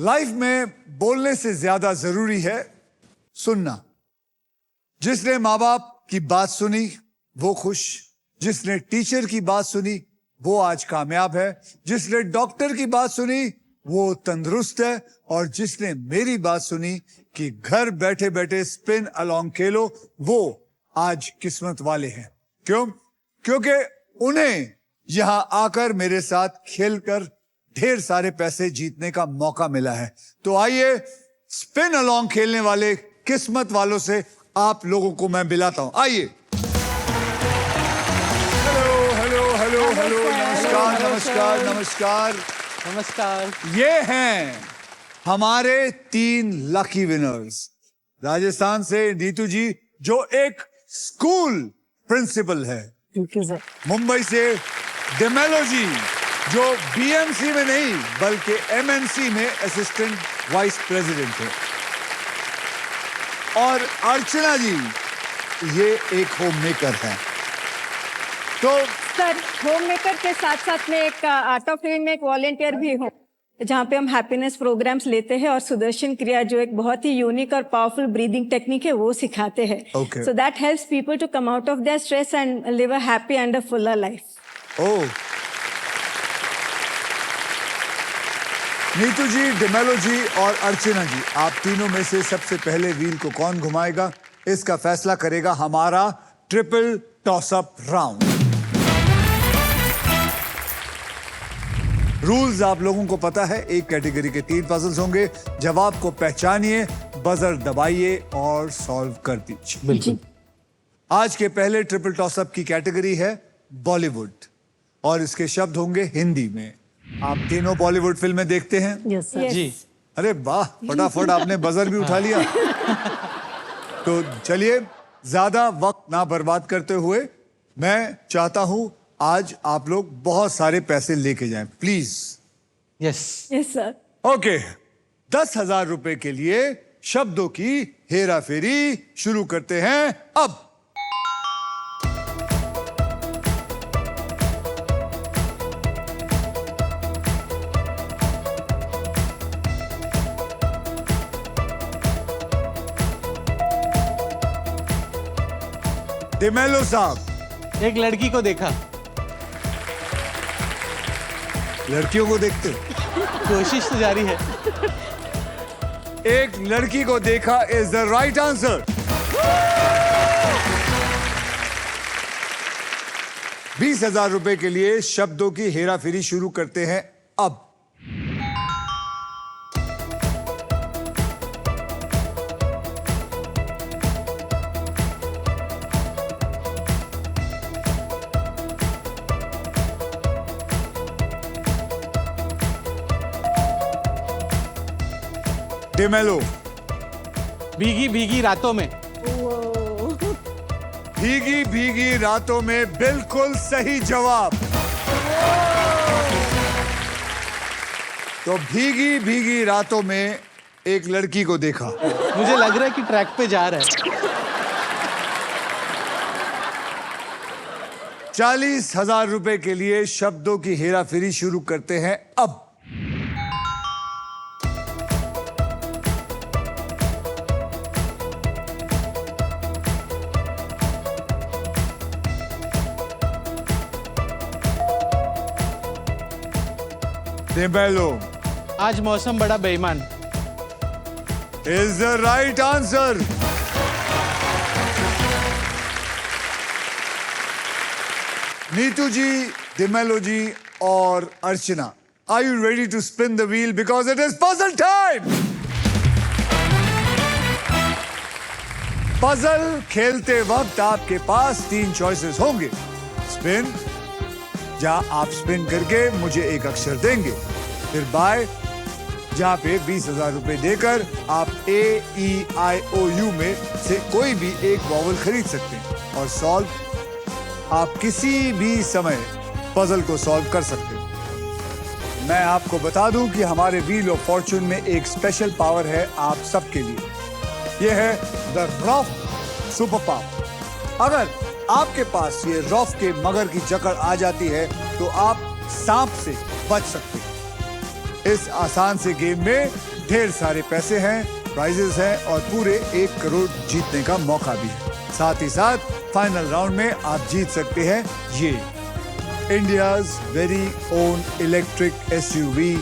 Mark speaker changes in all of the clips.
Speaker 1: Life में बोलने से ज्यादा जरूरी है सुनना। जिसने माँ बाप की बात सुनी वो खुश, जिसने टीचर की बात सुनी वो आज कामयाब है, जिसने डॉक्टर की बात सुनी वो तंदुरुस्त है, और जिसने मेरी बात सुनी कि घर बैठे बैठे स्पिन अलोंग खेलो वो आज किस्मत वाले हैं। क्यों? क्योंकि उन्हें यहां आकर मेरे साथ खेलकर ढेर सारे पैसे जीतने का मौका मिला है। तो आइए स्पिन अलोंग खेलने वाले किस्मत वालों से आप लोगों को मैं मिलाता हूं। आइए। हेलो हेलो हेलो हेलो, नमस्कार नमस्कार नमस्कार
Speaker 2: नमस्कार।
Speaker 1: ये हैं हमारे 3 लकी विनर्स। राजस्थान से नीतू जी जो एक स्कूल प्रिंसिपल है, मुंबई से डेमेलो जी जो बीएमसी में नहीं बल्कि एमएनसी में असिस्टेंट वाइस प्रेसिडेंट है, और अर्चना जी ये एक होम मेकर है। तो
Speaker 3: सर, होम मेकर के साथ साथ में एक आर्ट ऑफ लिविंग में एक वॉलेंटियर भी हूँ, जहाँ पे हम हैप्पीनेस प्रोग्राम्स लेते हैं और सुदर्शन क्रिया जो एक बहुत ही यूनिक और पावरफुल ब्रीदिंग टेक्निक है वो सिखाते हैं।
Speaker 1: Okay.
Speaker 3: So that helps people to come out of their stress and live a happy and a fuller life.
Speaker 1: Oh, Neetu ji, D'Mello ji और अर्चना जी, आप तीनों में से सबसे पहले व्हील को कौन घुमाएगा इसका फैसला करेगा हमारा ट्रिपल टॉसअप राउंड। रूल्स आप लोगों को पता है, एक कैटेगरी के 3 पजल्स होंगे, जवाब को पहचानिए, बजर दबाइए और सॉल्व कर दीजिए।
Speaker 2: बिल्कुल।
Speaker 1: आज के पहले ट्रिपल टॉसअप की कैटेगरी है बॉलीवुड, और इसके शब्द होंगे हिंदी में। आप तीनों बॉलीवुड फिल्में देखते हैं?
Speaker 3: Yes sir.
Speaker 2: जी।
Speaker 1: अरे वाह, फटाफट आपने बजर भी उठा लिया। तो चलिए, ज्यादा वक्त ना बर्बाद करते हुए मैं चाहता हूं आज आप लोग बहुत सारे पैसे लेके जाएं, please.
Speaker 2: Yes.
Speaker 3: Yes sir.
Speaker 1: Okay, 10,000 रुपए के लिए शब्दों की हेरा फेरी शुरू करते हैं अब। डेमेलो साहब,
Speaker 2: एक लड़की को देखा।
Speaker 1: लड़कियों को देखते?
Speaker 2: कोशिश तो जारी है।
Speaker 1: एक लड़की को देखा इज द राइट आंसर। 20,000 रुपए के लिए शब्दों की हेरा फेरी शुरू करते हैं अब। डेमेलो,
Speaker 2: भीगी भीगी रातों में।
Speaker 1: भीगी भीगी रातों में बिल्कुल सही जवाब। तो भीगी भीगी रातों में एक लड़की को देखा।
Speaker 2: मुझे लग रहा है कि ट्रैक पे जा रहा है।
Speaker 1: 40,000 रुपए के लिए शब्दों की हेरा फेरी शुरू करते हैं अब। डेमेलो,
Speaker 2: आज मौसम बड़ा बेईमान।
Speaker 1: Is the right answer. Neetu ji, D'Mello ji और Archana, are you ready to spin the wheel because it is puzzle time. Puzzle खेलते वक्त आपके पास 3 चॉइसेस होंगे। स्पिन, जहां आप स्पिन करके मुझे एक अक्षर देंगे, फिर बाय, जहां पे 20,000 रुपए देकर आप AEIOU में से कोई भी एक वॉवल खरीद सकते हैं, और सॉल्व, आप किसी भी समय पजल को सॉल्व कर सकते हैं। मैं आपको बता दूं कि हमारे व्हील ऑफ फॉर्चून में एक स्पेशल पावर है आप सबके लिए। यह है द रॉफ सुपर पावर। अगर आपके पास ये रॉफ के मगर की जकड़ आ जाती है तो आप सांप से बच सकते हैं। इस आसान से गेम में ढेर सारे पैसे हैं, प्राइजेस हैं और पूरे 1 करोड़ जीतने का मौका भी है। साथ ही साथ फाइनल राउंड में आप जीत सकते हैं ये India's very own electric SUV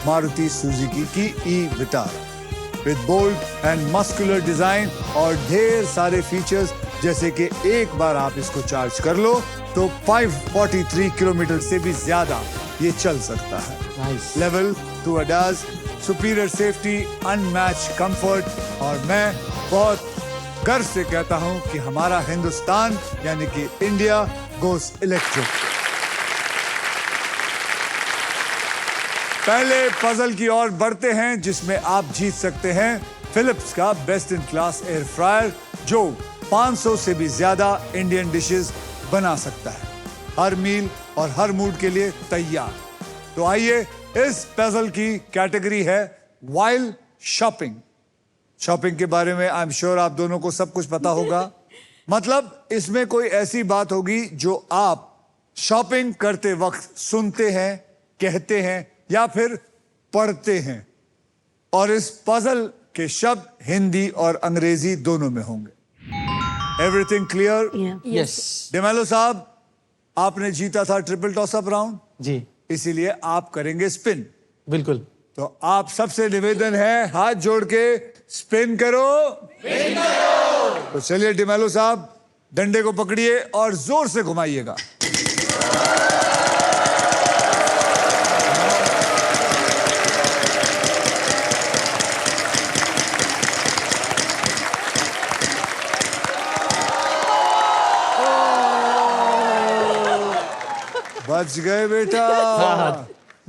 Speaker 1: Maruti Suzuki की e Vitara with bold and muscular design और ढेर सारे फीचर्स, जैसे कि एक बार आप इसको चार्ज कर लो तो 543 किलोमीटर से भी ज्यादा ये चल सकता है।
Speaker 2: Nice.
Speaker 1: Level 2 ADAS, superior safety, unmatched comfort और मैं बहुत गर्व से कहता हूं कि हमारा हिंदुस्तान यानी कि इंडिया गोस इलेक्ट्रिक। पहले पजल की ओर बढ़ते हैं जिसमें आप जीत सकते हैं फिलिप्स का best in class air fryer जो 500 से भी ज्यादा इंडियन डिशेस बना सकता है, हर मील और हर मूड के लिए तैयार। तो आइए, इस पजल की कैटेगरी है वाइल्ड शॉपिंग। शॉपिंग के बारे में आई एम श्योर आप दोनों को सब कुछ पता होगा। मतलब इसमें कोई ऐसी बात होगी जो आप शॉपिंग करते वक्त सुनते हैं, कहते हैं या फिर पढ़ते हैं, और इस पजल के शब्द हिंदी और अंग्रेजी दोनों में होंगे। Everything clear?
Speaker 2: यस
Speaker 1: डिमेलो साहब, आपने जीता था ट्रिपल टॉस अप राउंड,
Speaker 2: जी
Speaker 1: इसीलिए आप करेंगे स्पिन।
Speaker 2: बिल्कुल।
Speaker 1: तो आप सबसे निवेदन है, हाथ जोड़ के स्पिन करो। तो चलिए डिमेलो साहब, डंडे को पकड़िए और जोर से घुमाइएगा। बच गए बेटा,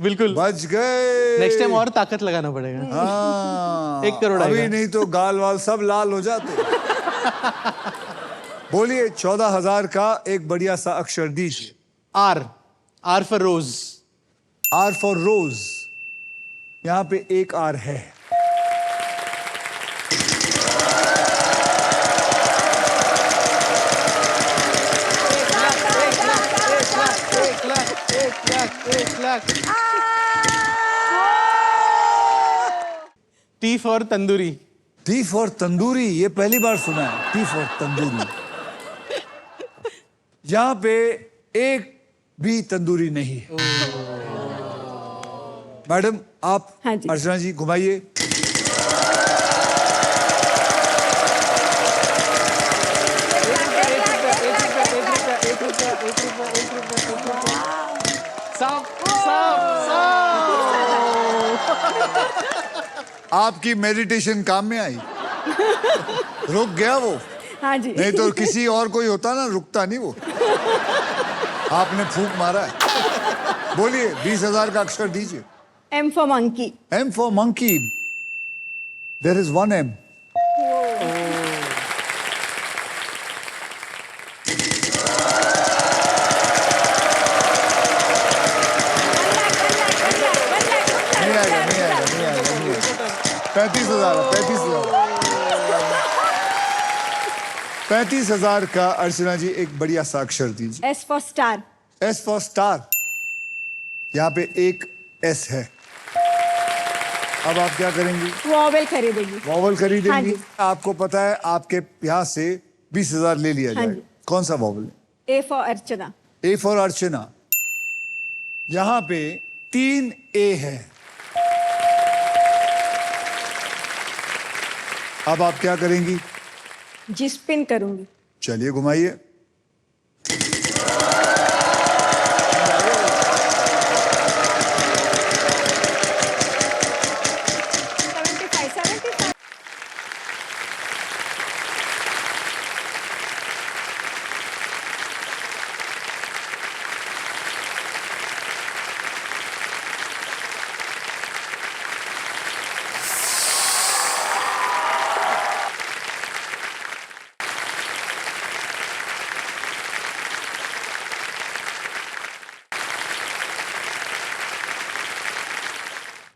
Speaker 2: बिल्कुल
Speaker 1: बच गए।
Speaker 2: नेक्स्ट टाइम और ताकत लगाना पड़ेगा।
Speaker 1: हाँ,
Speaker 2: 1 करोड़
Speaker 1: अभी
Speaker 2: आएगा।
Speaker 1: नहीं तो गाल वाल सब लाल हो जाते। बोलिए 14,000 का एक बढ़िया सा अक्षर दीजिए।
Speaker 2: R for rose.
Speaker 1: R for rose, यहां पे एक आर है।
Speaker 2: एक lakh. T for tandoori.
Speaker 1: T for tandoori, ये पहली बार सुना है, टी फॉर तंदूरी। यहां पे एक भी तंदूरी नहीं है। मैडम आप,
Speaker 3: हाँ जी।
Speaker 1: अर्चना जी घुमाइए। आपकी मेडिटेशन काम में आई। रुक गया वो,
Speaker 3: हाँ जी।
Speaker 1: नहीं तो किसी और कोई होता ना, रुकता नहीं वो। आपने फूंक मारा है। बोलिए 20,000 का अक्षर दीजिए।
Speaker 3: M for monkey.
Speaker 1: M for monkey. There is one M. नहीं आएगा, नहीं आएगा, नहीं आएगा, नहीं आएगा। 35,000 है, 35,000। 35,000 का अर्चना जी एक बढ़िया सा अक्षर दीजिए।
Speaker 3: S for star.
Speaker 1: S for star, यहाँ पे एक S है। अब आप क्या करेंगी?
Speaker 3: Vowel खरीदेगी।
Speaker 1: वॉवल
Speaker 3: हाँ
Speaker 1: खरीदेंगी।
Speaker 3: जी।
Speaker 1: आपको पता है आपके यहाँ से 20,000 ले लिया
Speaker 3: हाँ
Speaker 1: जाए।
Speaker 3: जी।
Speaker 1: कौन सा वॉवल है?
Speaker 3: A for Archana.
Speaker 1: A for Archana, यहाँ पे 3 A है। अब आप क्या करेंगी?
Speaker 3: जी स्पिन करूंगी।
Speaker 1: चलिए घुमाइए।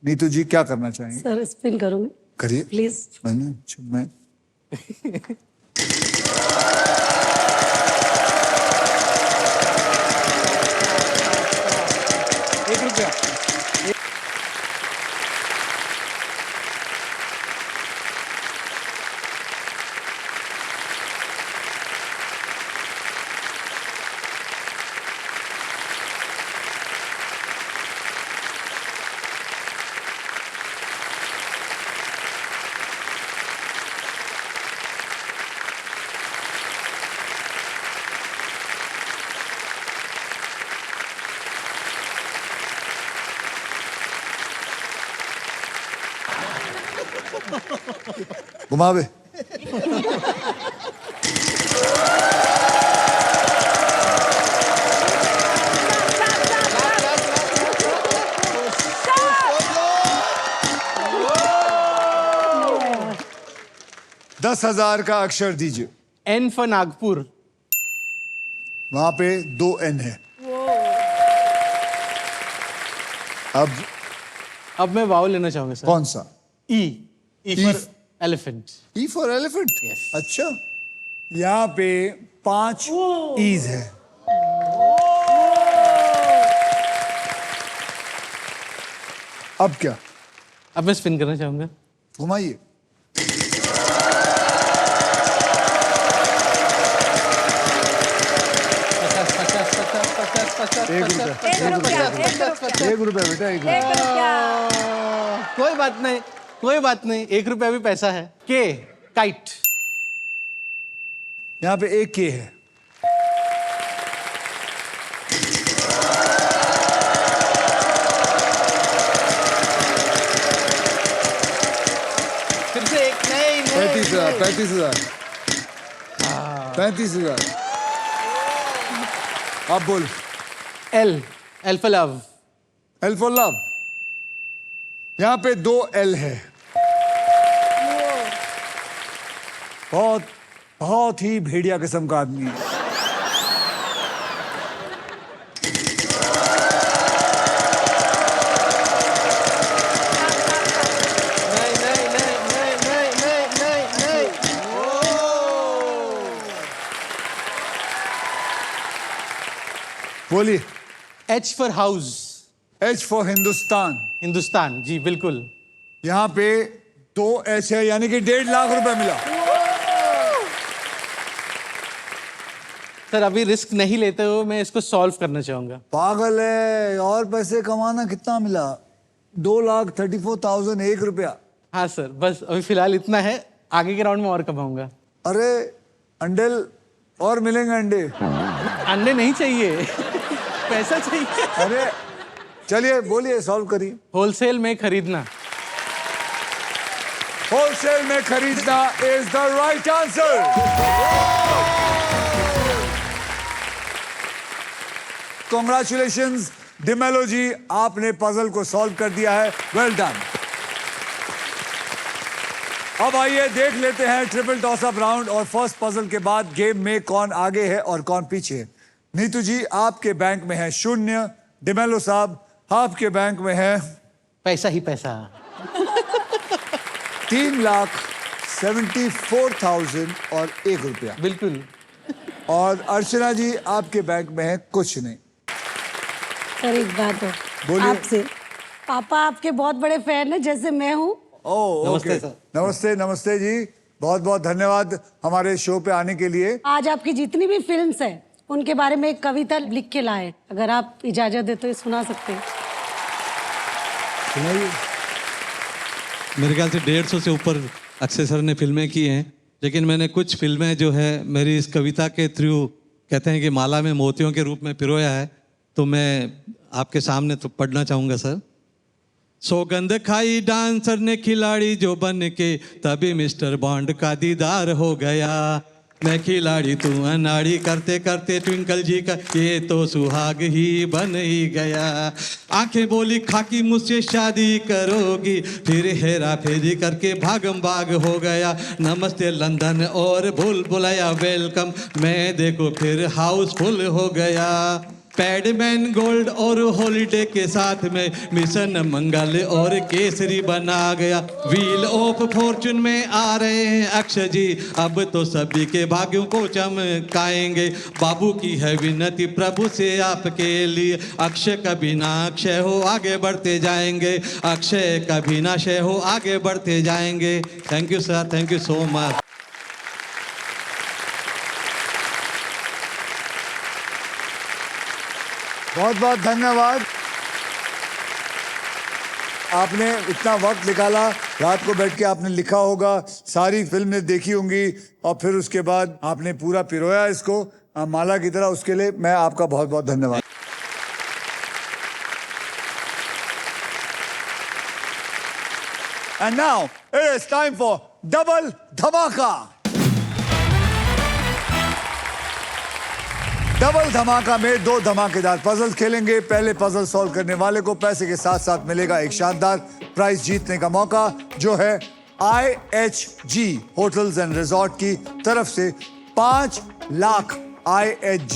Speaker 1: नीतू जी क्या करना चाहेंगे?
Speaker 4: सर स्पिन करूंगी
Speaker 1: करिए
Speaker 4: प्लीज।
Speaker 1: मैं घुमावे। दस 10,000 का अक्षर दीजिए।
Speaker 2: N for Nagpur.
Speaker 1: वहां पे 2 N है। अब
Speaker 2: मैं वाव लेना चाहूंगा सर।
Speaker 1: कौन सा?
Speaker 2: E for
Speaker 1: E-
Speaker 2: elephant।
Speaker 1: E for elephant.
Speaker 2: Yes.
Speaker 1: अच्छा, यहाँ पे 5 ईज है। अब क्या?
Speaker 2: अब मैं स्पिन करना चाहूंगा।
Speaker 1: घुमाइए। एक रुपया। एक रुपया बेटा, एक रुपया।
Speaker 3: 1 रुपया।
Speaker 2: कोई बात नहीं, 1 रुपया भी पैसा है। के काइट।
Speaker 1: यहाँ पे एक के है।
Speaker 2: फिर से एक। नहीं
Speaker 1: 35,000, 35,000, 35,000। आप बोल।
Speaker 2: L for love।
Speaker 1: L for love. यहाँ पे 2 L है। बहुत ही भेड़िया किस्म का आदमी है।
Speaker 2: नहीं।
Speaker 1: बोलिए।
Speaker 2: H for house।
Speaker 1: H for Hindustan.
Speaker 2: Hindustan, जी बिल्कुल।
Speaker 1: यहाँ पे 2 H है, यानी कि 1.5 लाख रुपए मिला।
Speaker 2: सर अभी रिस्क नहीं लेते हुए मैं इसको सॉल्व करना चाहूंगा।
Speaker 1: पागल है, और पैसे कमाना। कितना मिला? 2,34,000, 1 रुपया।
Speaker 2: हाँ सर, बस अभी फिलहाल इतना है, आगे के राउंड में और कमाऊंगा।
Speaker 1: अरे अंडे और मिलेंगे अंडे।
Speaker 2: अंडे नहीं चाहिए, पैसा चाहिए।
Speaker 1: अरे चलिए, बोलिए, सॉल्व करिए।
Speaker 2: होलसेल में खरीदना।
Speaker 1: होलसेल में खरीदना is the right answer. Congratulations D'Mello ji, आपने पजल को सॉल्व कर दिया है। Well done. अब आइए देख लेते हैं ट्रिपल टॉस अप राउंड और फर्स्ट पजल के बाद गेम में कौन आगे है और कौन पीछे है। नीतू जी, आपके बैंक में है 0। डिमेलो साहब, आपके बैंक में है
Speaker 2: पैसा ही पैसा।
Speaker 1: 3,74,000 और 1 रुपया।
Speaker 2: बिल्कुल।
Speaker 1: और अर्चना जी, आपके बैंक में है कुछ नहीं।
Speaker 4: सर एक बात हो
Speaker 1: बोलिए।
Speaker 4: आपसे, पापा आपके बहुत बड़े फैन हैं, जैसे मैं हूँ।
Speaker 1: ओह,
Speaker 2: नमस्ते
Speaker 1: ओके।
Speaker 2: सर।
Speaker 1: नमस्ते जी, बहुत बहुत धन्यवाद हमारे शो पे आने के लिए।
Speaker 4: आज आपकी जितनी भी फिल्म्स हैं उनके बारे में एक कविता लिख के लाए, अगर आप इजाजत दे तो ये सुना सकते हैं।
Speaker 1: सुनाइए।
Speaker 5: मेरे ख्याल से 150 से ऊपर अक्षय सर ने फिल्में की हैं, लेकिन मैंने कुछ फिल्में जो है मेरी इस कविता के थ्रू, कहते हैं कि माला में मोतियों के रूप में पिरोया है, तो मैं आपके सामने तो पढ़ना चाहूँगा सर। सौगंध खाई डांसर ने खिलाड़ी जो बन के, तभी मिस्टर बॉन्ड का दीदार हो गया। मैं खिलाड़ी तू अनाड़ी, करते करते ट्विंकल जी का ये तो सुहाग ही बन ही गया। आंखें बोली खाकी मुझसे शादी करोगी, फिर हेरा फेरी करके भागम भाग हो गया। नमस्ते लंदन और भूल भुलाया वेलकम, मैं देखो फिर हाउसफुल हो गया। पैडमैन गोल्ड और हॉलीडे के साथ में मिशन मंगल और केसरी बना गया। व्हील ऑफ फॉर्चून में आ रहे हैं अक्षय जी, अब तो सभी के भाग्यों को चमकाएंगे। बाबू की है विनती प्रभु से आपके लिए, अक्षय कभी ना अक्षय हो, आगे बढ़ते जाएंगे। अक्षय कभी ना क्षय हो, आगे बढ़ते जाएंगे। Thank you sir, thank you so much.
Speaker 1: बहुत बहुत धन्यवाद। आपने इतना वक्त निकाला, रात को बैठ के आपने लिखा होगा, सारी फिल्में देखी होंगी और फिर उसके बाद आपने पूरा पिरोया इसको माला की तरह। उसके लिए मैं आपका बहुत बहुत धन्यवाद। And now It is time for double धमाका. डबल धमाका में 2 धमाकेदार पजल खेलेंगे. पहले पजल सॉल्व करने वाले को पैसे के साथ साथ मिलेगा एक शानदार प्राइज जीतने का मौका, जो है IHG होटल्स एंड रिजॉर्ट की तरफ से 5 लाख IHG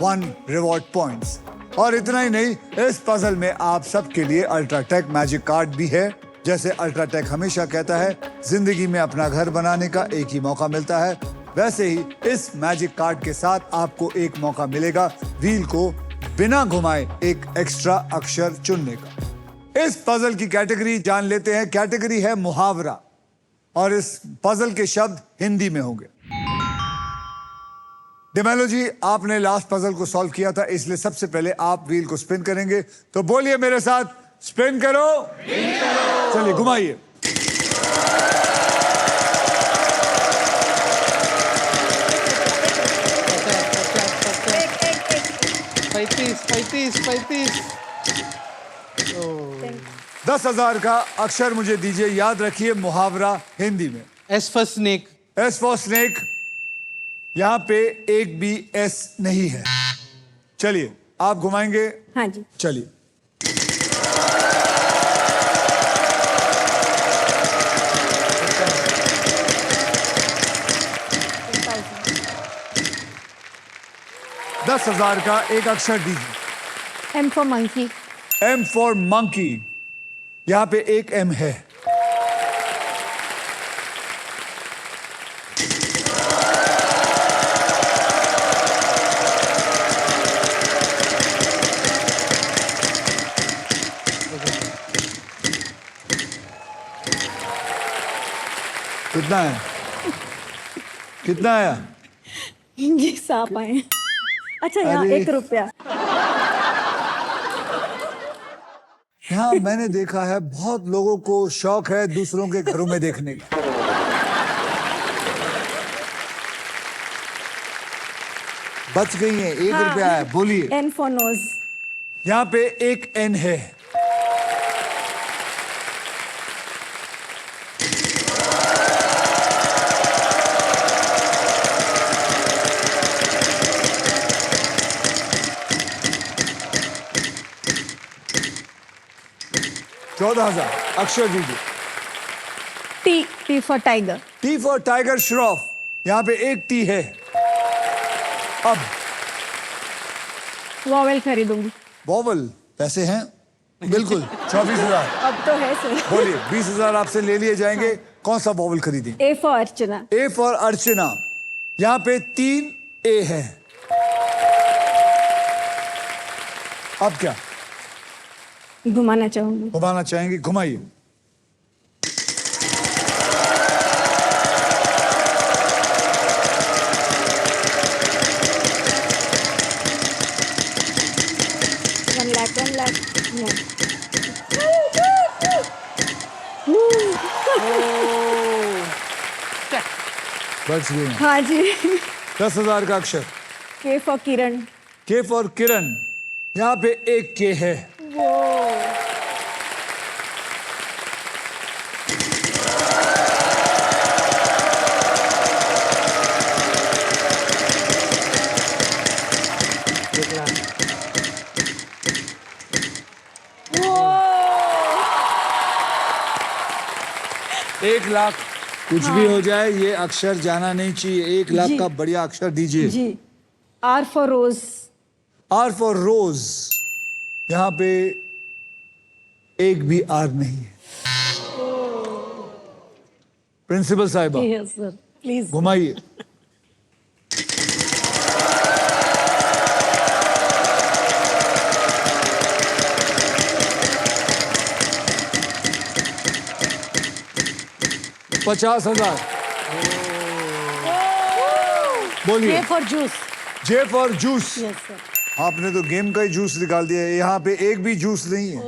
Speaker 1: 1 रिवॉर्ड पॉइंट्स. और इतना ही नहीं, इस पजल में आप सबके लिए अल्ट्राटेक मैजिक कार्ड भी है. जैसे अल्ट्राटेक हमेशा कहता है, जिंदगी में अपना घर बनाने का एक ही मौका मिलता है, वैसे ही इस मैजिक कार्ड के साथ आपको एक मौका मिलेगा व्हील को बिना घुमाए एक एक्स्ट्रा अक्षर चुनने का. इस पजल की कैटेगरी जान लेते हैं. कैटेगरी है मुहावरा और इस पजल के शब्द हिंदी में होंगे. डिमेलो जी, आपने लास्ट पजल को सॉल्व किया था, इसलिए सबसे पहले आप व्हील को स्पिन करेंगे. तो बोलिए मेरे साथ, स्पिन करो. चलिए घुमाइए.
Speaker 2: 35.
Speaker 1: 10,000 का अक्षर मुझे दीजिए. याद रखिए, मुहावरा हिंदी में.
Speaker 2: S for snake.
Speaker 1: S for snake. यहां पे एक भी एस नहीं है. चलिए, आप घुमाएंगे.
Speaker 3: हाँ जी.
Speaker 1: चलिए. $10,000 का एक अक्षर दीजिए.
Speaker 3: M for monkey.
Speaker 1: M for monkey. यहां पे एक M है. कितना है? कितना आया?
Speaker 3: ये सांप आए. अच्छा, यहाँ
Speaker 1: अरे.
Speaker 3: 1 रुपया.
Speaker 1: हाँ, मैंने देखा है बहुत लोगों को शौक है दूसरों के घरों में देखने का. बच गई है. 1
Speaker 3: हाँ.
Speaker 1: रुपया है. बोलिए.
Speaker 3: N for nose.
Speaker 1: यहाँ पे एक N है. $14,000 अक्षर दीजिए.
Speaker 3: T for tiger.
Speaker 1: T for tiger Shroff. यहाँ पे एक T है. अब
Speaker 3: वॉवेल खरीदूंगी.
Speaker 1: वॉवल पैसे हैं बिल्कुल. 24,000.
Speaker 3: अब तो है सर.
Speaker 1: बोलिए. 20,000 आपसे ले लिए जाएंगे. कौन सा वॉवल खरीदें?
Speaker 3: A for Archana.
Speaker 1: A for Archana. यहाँ पे 3 A है. अब क्या
Speaker 3: घुमाना चाहूंगी.
Speaker 1: घुमाना चाहेंगे? घुमाइए.
Speaker 3: One lakh. No.
Speaker 1: बच गए.
Speaker 3: हाँ जी.
Speaker 1: 10,000 का अक्षर.
Speaker 3: K for Kiran.
Speaker 1: K for Kiran. यहाँ पे एक K है. एक लाख. कुछ भी हो जाए, ये अक्षर जाना नहीं चाहिए. 1 लाख
Speaker 3: जी.
Speaker 1: का बढ़िया अक्षर दीजिए.
Speaker 3: जी. R for rose.
Speaker 1: R for rose. यहाँ पे एक भी R नहीं है. प्रिंसिपल साहिबा,
Speaker 4: यस सर, प्लीज.
Speaker 1: घुमाइए. $50,000. बोलिए.
Speaker 4: J for juice.
Speaker 1: J for juice.
Speaker 4: Yes sir.
Speaker 1: आपने तो गेम का ही जूस निकाल दिया है. यहाँ पे एक भी जूस नहीं है.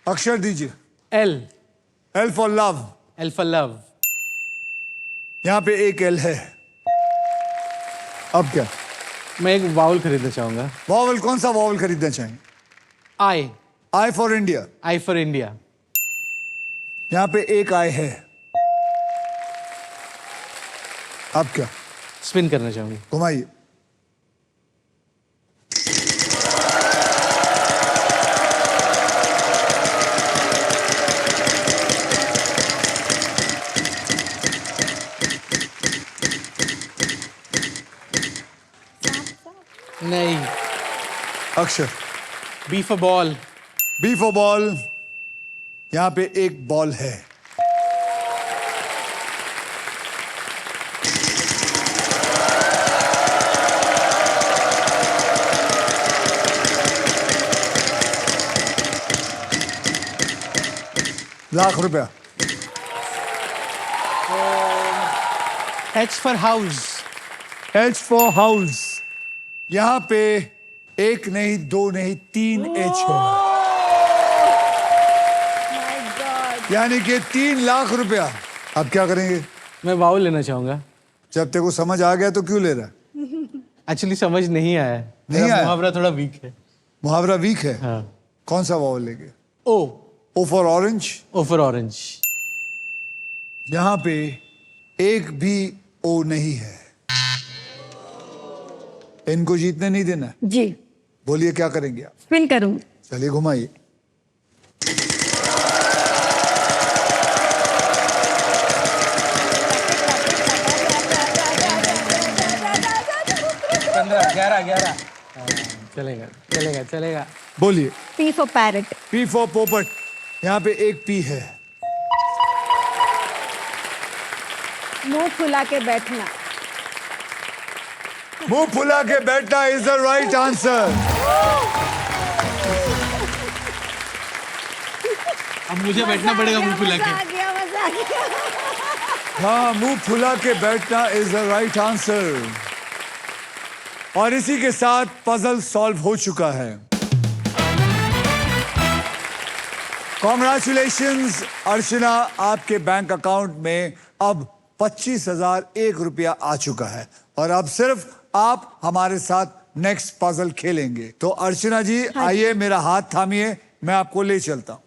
Speaker 1: अक्षर दीजिए.
Speaker 2: L.
Speaker 1: L for love.
Speaker 2: L for love.
Speaker 1: यहाँ पे एक एल है। अब क्या?
Speaker 2: मैं एक वाउल खरीदना चाहूंगा।
Speaker 1: वॉवल, कौन सा वॉवल खरीदना चाहेंगे?
Speaker 2: I.
Speaker 1: I for India.
Speaker 2: I for India.
Speaker 1: यहाँ पे एक आई है। अब क्या?
Speaker 2: स्पिन करना चाहूंगा।
Speaker 1: घुमाइए।
Speaker 2: नहीं।
Speaker 1: अक्षर।
Speaker 2: B for ball.
Speaker 1: B for ball. यहाँ पे एक बॉल है। लाख रुपया।
Speaker 2: H for house.
Speaker 1: H for house. यहाँ पे एक नहीं, दो नहीं, तीन एच है। यानी कि 3 लाख रुपया। अब क्या करेंगे?
Speaker 2: मैं वाउल लेना चाहूंगा।
Speaker 1: जब तेरे को समझ आ गया तो क्यों ले रहा है?
Speaker 2: एक्चुअली समझ नहीं आया है।
Speaker 1: नहीं
Speaker 2: मेरा
Speaker 1: आया?
Speaker 2: मुहावरा थोड़ा वीक है।
Speaker 1: मुहावरा वीक है।
Speaker 2: हाँ।
Speaker 1: कौन सा वॉवल लेंगे?
Speaker 2: O.
Speaker 1: O for orange.
Speaker 2: O for orange.
Speaker 1: यहाँ पे एक भी ओ नहीं है। इनको जीतने नहीं देना है।
Speaker 3: जी,
Speaker 1: बोलिए क्या करेंगे आप?
Speaker 3: स्पिन करूंगी।
Speaker 1: चलिए घुमाइए।
Speaker 2: चलेगा चलेगा चलेगा।
Speaker 1: बोलिए।
Speaker 3: P for parrot.
Speaker 1: P for पोपट। यहाँ पे एक पी है।
Speaker 3: मुंह फुला के बैठना।
Speaker 1: मुंह फुला के बैठना इज द राइट आंसर।
Speaker 2: अब मुझे बैठना पड़ेगा मुंह फुला
Speaker 3: मजा आ
Speaker 2: के।
Speaker 3: गया, मजा आ गया।
Speaker 1: हाँ, मुंह फुला के बैठना इज द राइट आंसर। और इसी के साथ पजल सॉल्व हो चुका है। कॉन्ग्रेचुलेशंस अर्चना, आपके बैंक अकाउंट में अब 25,001 रुपया आ चुका है और अब सिर्फ आप हमारे साथ नेक्स्ट पजल खेलेंगे। तो अर्चना जी आइए, मेरा हाथ थामिए, मैं आपको ले चलता हूं।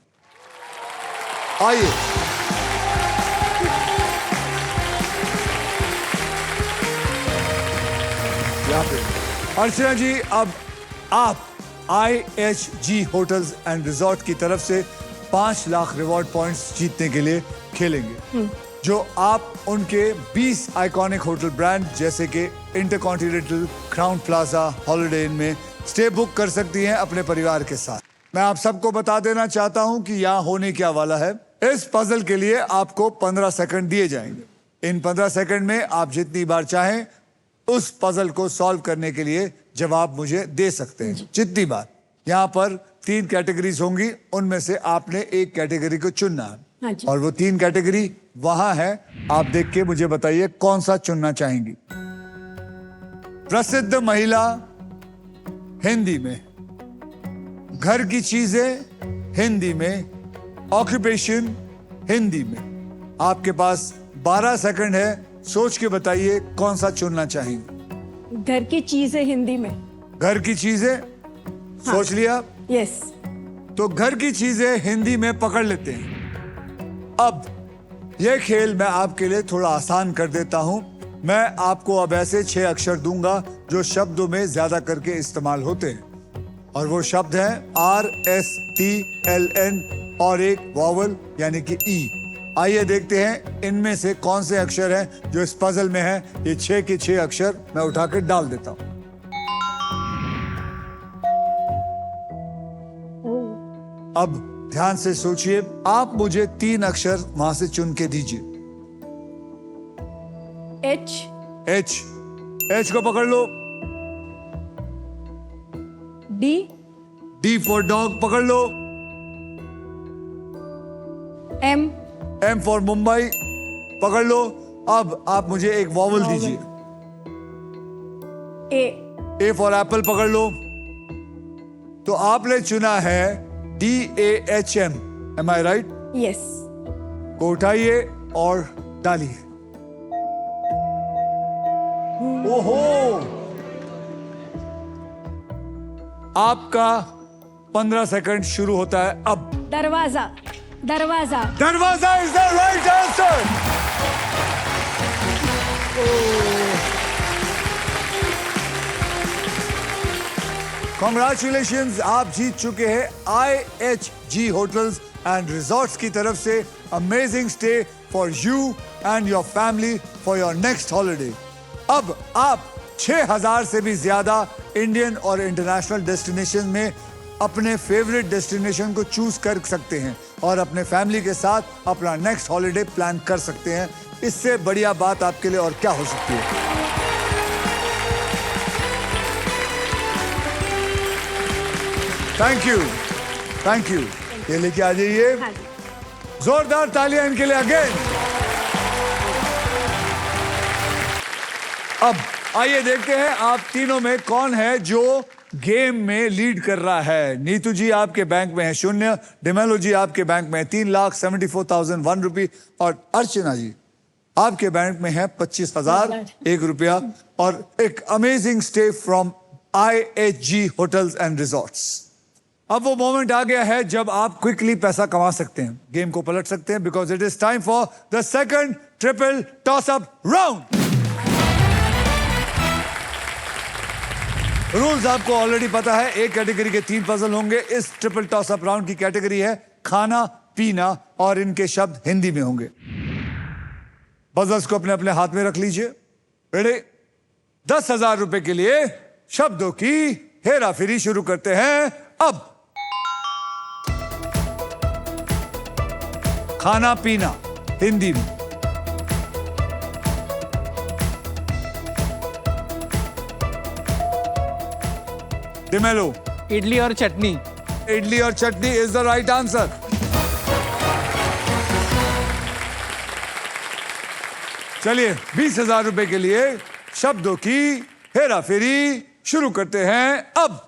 Speaker 1: आइए। यहाँ पे अर्चना जी, अब आप IHG होटल्स एंड रिजॉर्ट की तरफ से 5 लाख रिवॉर्ड पॉइंट्स जीतने के लिए खेलेंगे, जो आप उनके 20 आइकॉनिक होटल ब्रांड जैसे कि इंटरकॉन्टिनेंटल, क्राउन प्लाजा, हॉलिडे इन में स्टे बुक कर सकती हैं अपने परिवार के साथ। मैं आप सबको बता देना चाहता हूं कि यहाँ होने क्या वाला है। इस पजल के लिए आपको 15 सेकंड दिए जाएंगे। इन 15 सेकंड में आप जितनी बार चाहें उस पजल को सॉल्व करने के लिए जवाब मुझे दे सकते हैं, जितनी बार। यहाँ पर 3 कैटेगरीज होंगी, उनमें से आपने एक कैटेगरी को चुनना
Speaker 3: हाँ
Speaker 1: है
Speaker 3: जी।
Speaker 1: और वो 3 कैटेगरी वहां है। आप देख के मुझे बताइए कौन सा चुनना चाहेंगी। प्रसिद्ध महिला हिंदी में, घर की चीजें हिंदी में, ऑक्यूपेशन हिंदी में। आपके पास 12 सेकंड है, सोच के बताइए कौन सा चुनना चाहेंगे।
Speaker 3: घर की चीजें हिंदी में।
Speaker 1: घर की चीजें सोच लिया?
Speaker 3: यस।
Speaker 1: तो घर की चीजें हिंदी में पकड़ लेते हैं। अब यह खेल मैं आपके लिए थोड़ा आसान कर देता हूं। मैं आपको अब ऐसे 6 अक्षर दूंगा जो शब्दों में ज्यादा करके इस्तेमाल होते हैं, और वो शब्द हैं RSTLN और एक वॉवल यानी कि ई। आइए देखते हैं इनमें से कौन से अक्षर हैं जो इस पजल में हैं। ये 6 के 6 अक्षर मैं उठाकर डाल देता हूं। अब ध्यान से सोचिए, आप मुझे 3 अक्षर वहां से चुन के दीजिए।
Speaker 3: H.
Speaker 1: एच को पकड़ लो।
Speaker 3: D.
Speaker 1: डी फॉर डॉग पकड़ लो।
Speaker 3: M.
Speaker 1: एम फॉर मुंबई पकड़ लो। अब आप मुझे एक वॉवल दीजिए।
Speaker 3: A.
Speaker 1: ए फॉर एप्पल पकड़ लो। तो आपने चुना है DAHM। एम आई राइट?
Speaker 3: Yes.
Speaker 1: को उठाइए। और डालिए। ओहो, आपका 15 सेकंड शुरू होता है अब।
Speaker 3: दरवाजा, दरवाजा,
Speaker 1: दरवाजा is the right answer. Congratulations, आप जीत चुके हैं IHG होटल्स एंड रिजॉर्ट्स की तरफ से amazing stay for you and your family for your next holiday. अब आप 6000 से भी ज्यादा इंडियन और इंटरनेशनल डेस्टिनेशन में अपने फेवरेट डेस्टिनेशन को चूज कर सकते हैं और अपने फैमिली के साथ अपना नेक्स्ट हॉलिडे प्लान कर सकते हैं। इससे बढ़िया बात आपके लिए और क्या हो सकती है। Thank you, thank you. ये लेके आ जाइए।
Speaker 3: हाँ जी।
Speaker 1: जोरदार तालियां इनके लिए अगेन। अब आइए देखते हैं आप तीनों में कौन है जो गेम में लीड कर रहा है। नीतू जी आपके बैंक में है 0, डिमेलो जी आपके बैंक में है 3,74,001 रुपये और अर्चना जी आपके बैंक में है 25,001 रुपया और एक amazing stay from IHG hotels and resorts. अब वो मोमेंट आ गया है जब आप क्विकली पैसा कमा सकते हैं, गेम को पलट सकते हैं, because it is time for the second triple toss up round. Rules आपको ऑलरेडी पता है। एक कैटेगरी के 3 पजल होंगे। इस ट्रिपल टॉस अप राउंड की कैटेगरी है खाना पीना और इनके शब्द हिंदी में होंगे। पजल्स को अपने अपने हाथ में रख लीजिए। रेडी? 10,000 रुपए के लिए शब्दों की हेरा फेरी शुरू करते हैं अब। खाना पीना हिंदी में। डिमेलो,
Speaker 2: इडली और चटनी।
Speaker 1: इडली और चटनी इज द राइट आंसर। चलिए 20,000 रुपए के लिए शब्दों की हेरा फेरी शुरू करते हैं अब।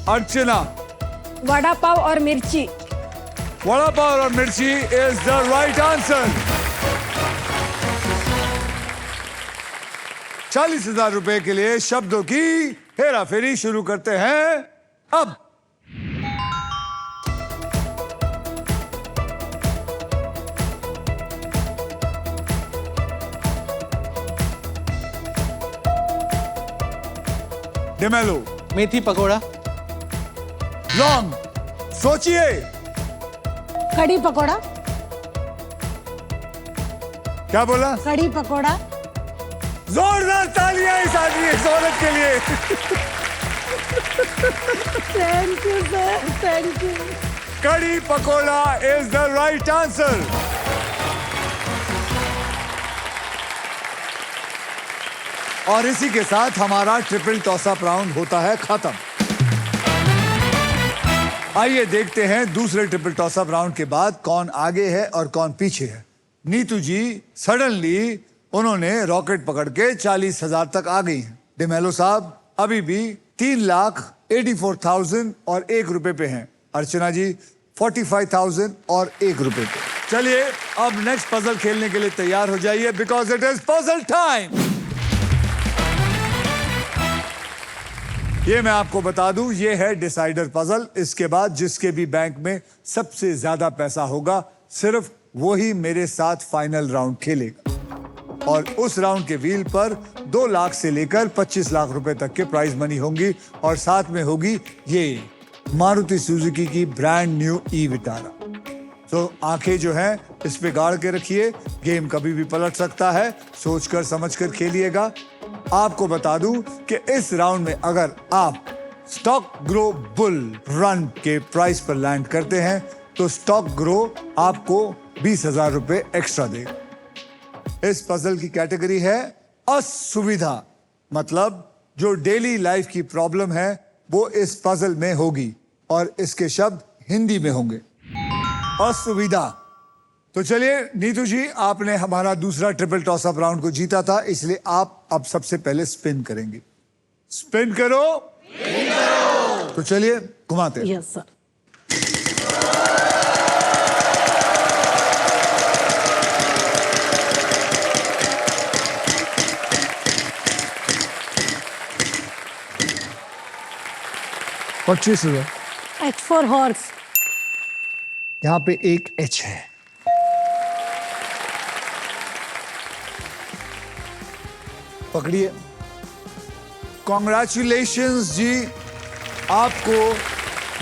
Speaker 1: अर्चना,
Speaker 3: वड़ा पाव और मिर्ची।
Speaker 1: वड़ा पाव और मिर्ची इज द राइट आंसर। 40,000 रुपए के लिए शब्दों की हेरा फेरी शुरू करते हैं अब। डिमेलो,
Speaker 2: मेथी पकोड़ा।
Speaker 1: लॉन्ग, सोचिए।
Speaker 4: कड़ी पकोड़ा।
Speaker 1: क्या बोला?
Speaker 4: कड़ी पकोड़ा।
Speaker 1: जोरदार तालियां इस आदमी इस औरत के लिए।
Speaker 4: Thank you sir, thank you.
Speaker 1: Kadhi pakoda is the right answer. और इसी के साथ हमारा ट्रिपल टॉस अप राउंड होता है खत्म। आइए देखते हैं दूसरे ट्रिपल टॉस अप राउंड के बाद कौन आगे है और कौन पीछे है। नीतू जी सडनली उन्होंने रॉकेट पकड़ के 40,000 तक आ गई हैं। डिमेलो साहब अभी भी 3,84,000 और 1 रुपए पे हैं। अर्चना जी 45,000 और 1 रुपए पे। चलिए अब नेक्स्ट पजल खेलने के लिए तैयार हो जाइए, because it is puzzle time. ये मैं आपको बता दूं, ये है डिसाइडर पजल। इसके बाद जिसके भी बैंक में सबसे ज्यादा पैसा होगा सिर्फ वही मेरे साथ फाइनल राउंड खेलेगा और उस राउंड के व्हील पर 2 लाख से लेकर 25 लाख रुपए तक के प्राइज मनी होंगी और साथ में होगी ये मारुति सुजुकी की ब्रांड न्यू ई विटारा। तो आंखें जो हैं इस पे गाड़ के रखिए, गेम कभी भी पलट सकता है, सोचकर समझकर खेलिएगा। आपको बता दूं कि इस राउंड में अगर आप स्टॉक ग्रो बुल रन के प्राइस पर लैंड करते हैं तो स्टॉक ग्रो आपको 20,000 रुपए एक्स्ट्रा देगा। इस पजल की कैटेगरी है असुविधा, मतलब जो डेली लाइफ की प्रॉब्लम है वो इस पजल में होगी और इसके शब्द हिंदी में होंगे। असुविधा तो चलिए नीतू जी, आपने हमारा दूसरा ट्रिपल टॉस अप राउंड को जीता था, इसलिए आप अब सबसे पहले स्पिन करेंगे। स्पिन करो। तो चलिए घुमाते हैं।
Speaker 4: Yes sir.
Speaker 1: $25,000।
Speaker 4: H for horse.
Speaker 1: यहाँ पे एक एच है। पकड़िए। कॉन्ग्रेचुलेशंस जी, आपको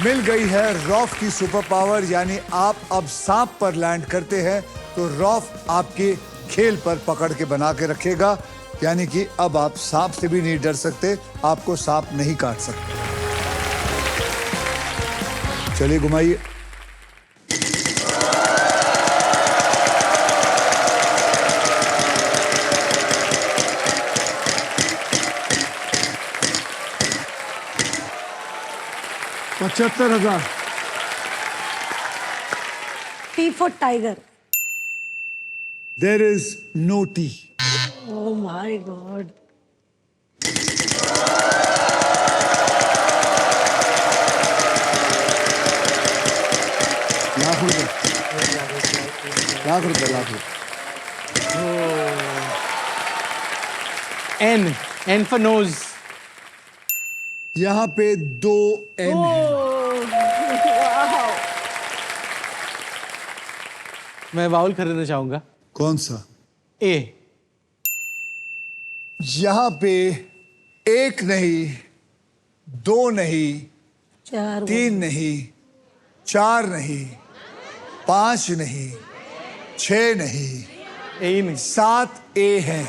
Speaker 1: मिल गई है रॉफ की सुपर पावर, यानी आप अब सांप पर लैंड करते हैं तो रॉफ आपके खेल पर पकड़ के बना के रखेगा, यानी कि अब आप सांप से भी नहीं डर सकते, आपको सांप नहीं काट सकते। चलिए घुमाइए। $75,000।
Speaker 4: T for tiger.
Speaker 1: There is no T.
Speaker 4: Oh my god.
Speaker 1: Lakh रुपए। लाख रुपए। लाख रुपए।
Speaker 2: N for nose.
Speaker 1: यहाँ पे 2 N है।
Speaker 2: मैं बाउल खरीदना चाहूंगा।
Speaker 1: कौन सा?
Speaker 2: ए।
Speaker 1: यहाँ पे 1 नहीं, 2 नहीं,
Speaker 4: चार।
Speaker 1: 3 नहीं, 4 नहीं, 5 नहीं, 6 नहीं,
Speaker 2: ए ही नहीं।
Speaker 1: 7 ए हैं।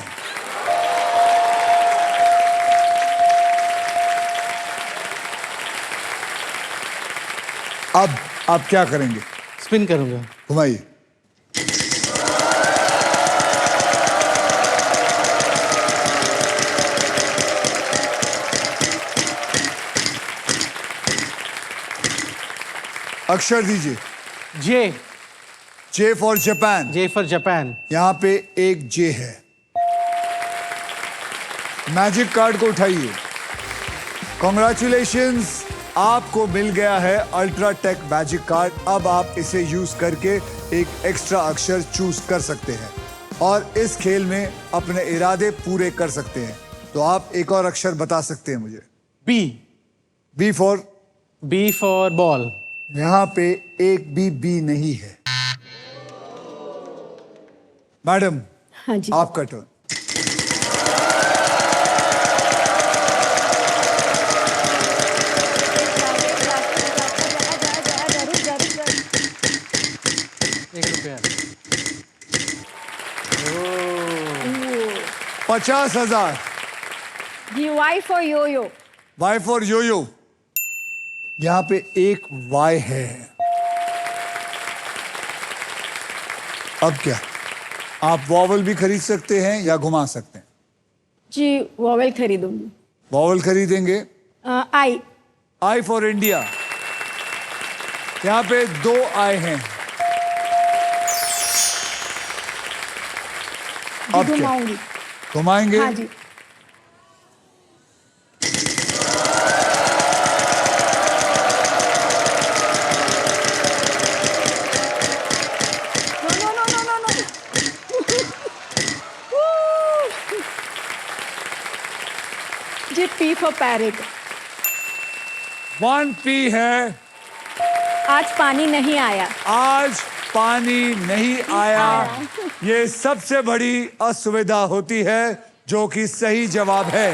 Speaker 1: अब आप क्या करेंगे?
Speaker 2: स्पिन करूंगा।
Speaker 1: घुमाइए। अक्षर दीजिए।
Speaker 2: J.
Speaker 1: J for Japan.
Speaker 2: J for Japan.
Speaker 1: यहां पे एक जे है। मैजिक कार्ड को उठाइए। कॉन्ग्रेचुलेशंस, आपको मिल गया है अल्ट्राटेक मैजिक कार्ड। अब आप इसे यूज करके एक एक्स्ट्रा अक्षर चूज कर सकते हैं और इस खेल में अपने इरादे पूरे कर सकते हैं। तो आप एक और अक्षर बता सकते हैं मुझे।
Speaker 2: बी।
Speaker 1: B for
Speaker 2: ball.
Speaker 1: यहां पे एक भी बी नहीं है। मैडम,
Speaker 3: हाँ जी।
Speaker 1: आपका टर्न।
Speaker 2: ₹1।
Speaker 1: 50,000।
Speaker 3: जी Y for yo yo.
Speaker 1: Y for yo yo. यहां पे एक वाई है। अब क्या? आप वॉवल भी खरीद सकते हैं या घुमा सकते हैं।
Speaker 3: जी वॉवेल खरीदूंगी।
Speaker 1: वॉवल खरीदेंगे।
Speaker 3: आई।
Speaker 1: I for India. यहां पे 2 आई हैं। अब क्या?
Speaker 3: घुमाऊंगी।
Speaker 1: घुमाएंगे।
Speaker 3: हाँ जी। जी पी फॉर पैरेट।
Speaker 1: 1 पी है।
Speaker 3: आज पानी नहीं आया।
Speaker 1: आज पानी नहीं आया। ये सबसे बड़ी असुविधा होती है, जो कि सही जवाब है।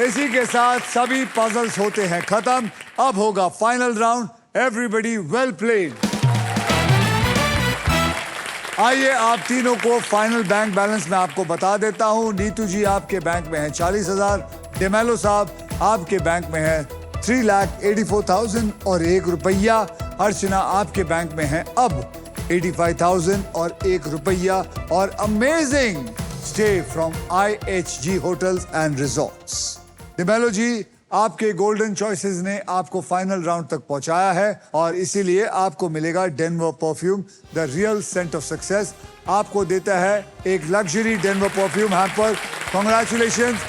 Speaker 1: इसी के साथ सभी पजल्स होते हैं खत्म। अब होगा final round. Everybody well played. आइए आप तीनों को फाइनल बैंक बैलेंस मैं आपको बता देता हूं। नीतू जी आपके बैंक में है 40,000। डेमेलो साहब आपके बैंक में है 3,84,000 और ₹1। अर्चना आपके बैंक में है अब 85,000 और ₹1 और amazing stay from IHG hotels and resorts. D'Mello ji आपके गोल्डन चॉइसेस ने आपको फाइनल राउंड तक पहुंचाया है और इसीलिए आपको मिलेगा Denver perfume the real scent of success. आपको देता है एक luxury Denver perfume hamper. Congratulations.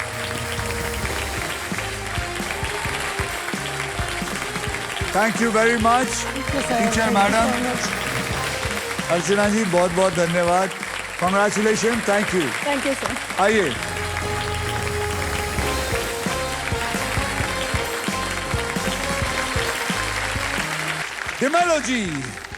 Speaker 1: Thank you very much teacher madam. Archana ji बहुत बहुत धन्यवाद। कांग्रेचुलेशन। Thank you
Speaker 3: sir.
Speaker 1: आइए। डिमेलो जी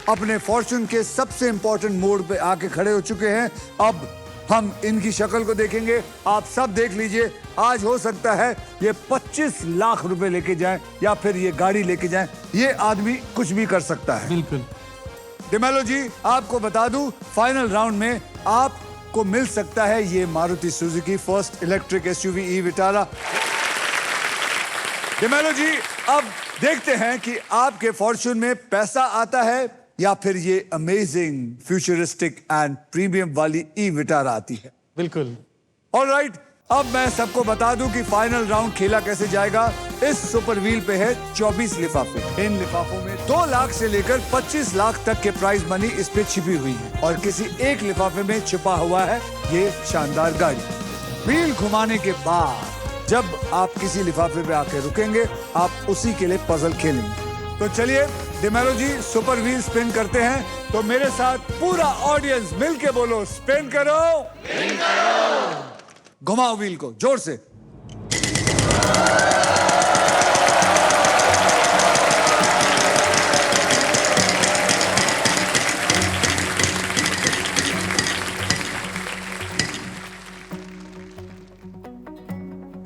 Speaker 1: अपने फॉर्चून के सबसे इंपॉर्टेंट मोड पे आके खड़े हो चुके हैं। अब हम इनकी शक्ल को देखेंगे। आप सब देख लीजिए, आज हो सकता है ये 25 लाख रुपए लेके जाएं या फिर ये गाड़ी लेके जाएं। ये आदमी कुछ भी कर सकता है।
Speaker 2: बिल्कुल।
Speaker 1: डिमेलो जी आपको बता दूं, फाइनल राउंड में आपको मिल सकता है ये Maruti Suzuki first electric SUV e Vitara. D'Mello ji अब देखते हैं कि आपके फॉर्चून में पैसा आता है या फिर ये अमेजिंग फ्यूचरिस्टिक एंड प्रीमियम वाली ई विटारा आती है।
Speaker 2: बिल्कुल।
Speaker 1: ऑलराइट, अब मैं सबको बता दूं कि फाइनल राउंड खेला कैसे जाएगा। इस सुपर व्हील पे है 24 लिफाफे। इन लिफाफों में 2 लाख से लेकर 25 लाख तक के प्राइज मनी इस पे छिपी हुई है और किसी एक लिफाफे में छिपा हुआ है ये शानदार गाड़ी। व्हील घुमाने के बाद जब आप किसी लिफाफे पे आके रुकेंगे, आप उसी के लिए पजल खेलेंगे। तो चलिए डिमेलो जी सुपर व्हील स्पिन करते हैं। तो मेरे साथ पूरा ऑडियंस मिलके बोलो, स्पिन करो। घुमाओ व्हील को जोर से।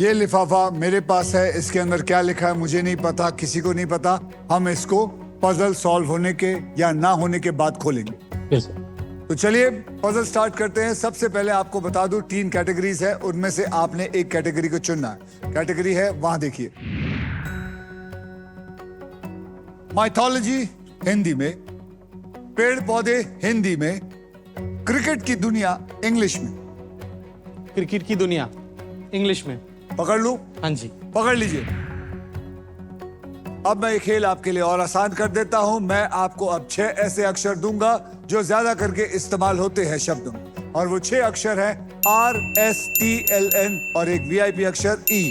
Speaker 1: ये लिफाफा मेरे पास है। इसके अंदर क्या लिखा है मुझे नहीं पता, किसी को नहीं पता। हम इसको पजल सॉल्व होने के या ना होने के बाद खोलेंगे।
Speaker 2: यस।
Speaker 1: तो चलिए पजल स्टार्ट करते हैं। सबसे पहले आपको बता दूं 3 कैटेगरीज है, उनमें से आपने एक कैटेगरी को चुनना है। कैटेगरी है वहां देखिए, माइथोलॉजी हिंदी में, पेड़ पौधे हिंदी में, क्रिकेट की दुनिया इंग्लिश में।
Speaker 2: क्रिकेट की दुनिया इंग्लिश में।
Speaker 1: पकड़ लूं?
Speaker 2: हाँ जी।
Speaker 1: पकड़ लीजिए। अब मैं ये खेल आपके लिए और आसान कर देता हूं। मैं आपको अब 6 ऐसे अक्षर दूंगा जो ज्यादा करके इस्तेमाल होते हैं शब्दों में, और वो 6 अक्षर हैं RSTLN और एक VIP अक्षर E।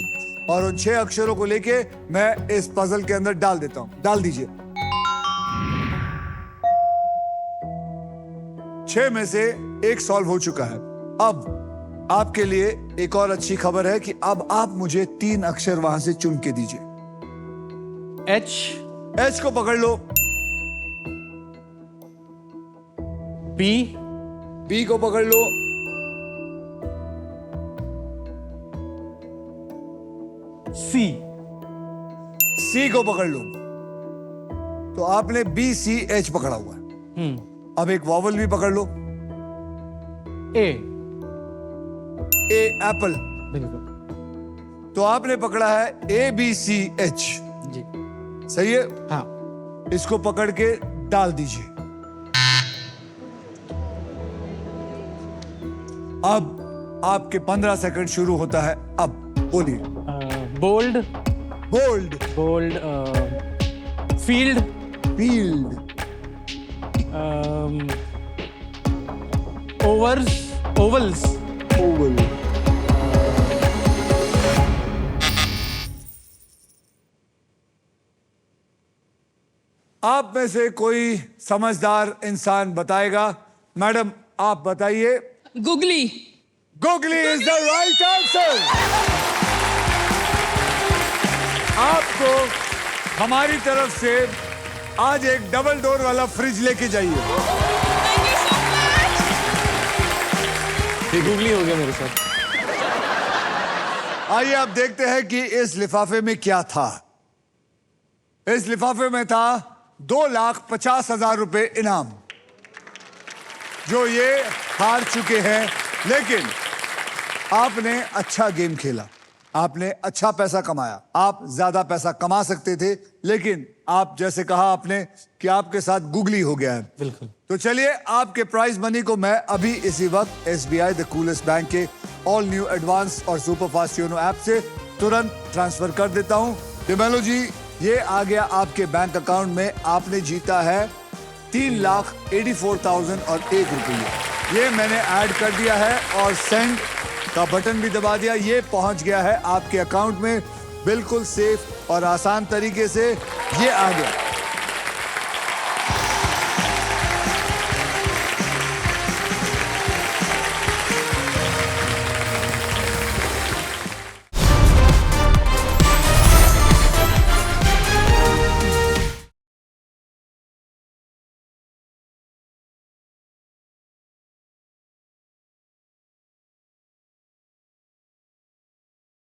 Speaker 1: और उन 6 अक्षरों को लेके मैं इस पजल के अंदर डाल देता हूं। डाल दीजिए। 6 में से एक सॉल्व हो चुका है। अब आपके लिए एक और अच्छी खबर है कि अब आप मुझे 3 अक्षर वहां से चुन के दीजिए। H को पकड़ लो। B को पकड़ लो। C को पकड़ लो। तो आपने BCH पकड़ा हुआ है। अब एक वॉवल भी पकड़ लो।
Speaker 2: A
Speaker 1: Apple.
Speaker 2: बिल्कुल।
Speaker 1: तो आपने पकड़ा है ABCH।
Speaker 2: जी।
Speaker 1: सही है।
Speaker 2: हाँ।
Speaker 1: इसको पकड़ के डाल दीजिए। अब आपके 15 सेकंड शुरू होता है। अब बोलिए।
Speaker 2: Bold.
Speaker 1: Bold.
Speaker 2: Bold. Field.
Speaker 1: Field.
Speaker 2: Overs. Ovals.
Speaker 1: Oval. आप में से कोई समझदार इंसान बताएगा। मैडम आप बताइए।
Speaker 6: Googly.
Speaker 1: Googly is the right answer. आपको हमारी तरफ से आज एक डबल डोर वाला फ्रिज लेके जाइए।
Speaker 2: गुगली हो गया मेरे साथ।
Speaker 1: आइए अब देखते हैं कि इस लिफाफे में क्या था। इस लिफाफे में था 2,50,000 रुपए इनाम जो ये हार चुके हैं। लेकिन आपने अच्छा गेम खेला, आपने अच्छा पैसा कमाया। आप ज्यादा पैसा कमा सकते थे, लेकिन आप जैसे कहा आपने कि आपके साथ गुगली हो गया है।
Speaker 2: बिल्कुल।
Speaker 1: तो चलिए आपके प्राइज मनी को मैं अभी इसी वक्त SBI द कूलेस्ट बैंक के ऑल न्यू एडवांस और सुपर फास्ट योनो ऐप से तुरंत ट्रांसफर कर देता हूं। डिमेलो जी, ये आ गया आपके बैंक अकाउंट में। आपने जीता है 3,84,001 रुपये। ये मैंने ऐड कर दिया है और सेंड का बटन भी दबा दिया। ये पहुंच गया है आपके अकाउंट में बिल्कुल सेफ और आसान तरीके से। ये आ गया।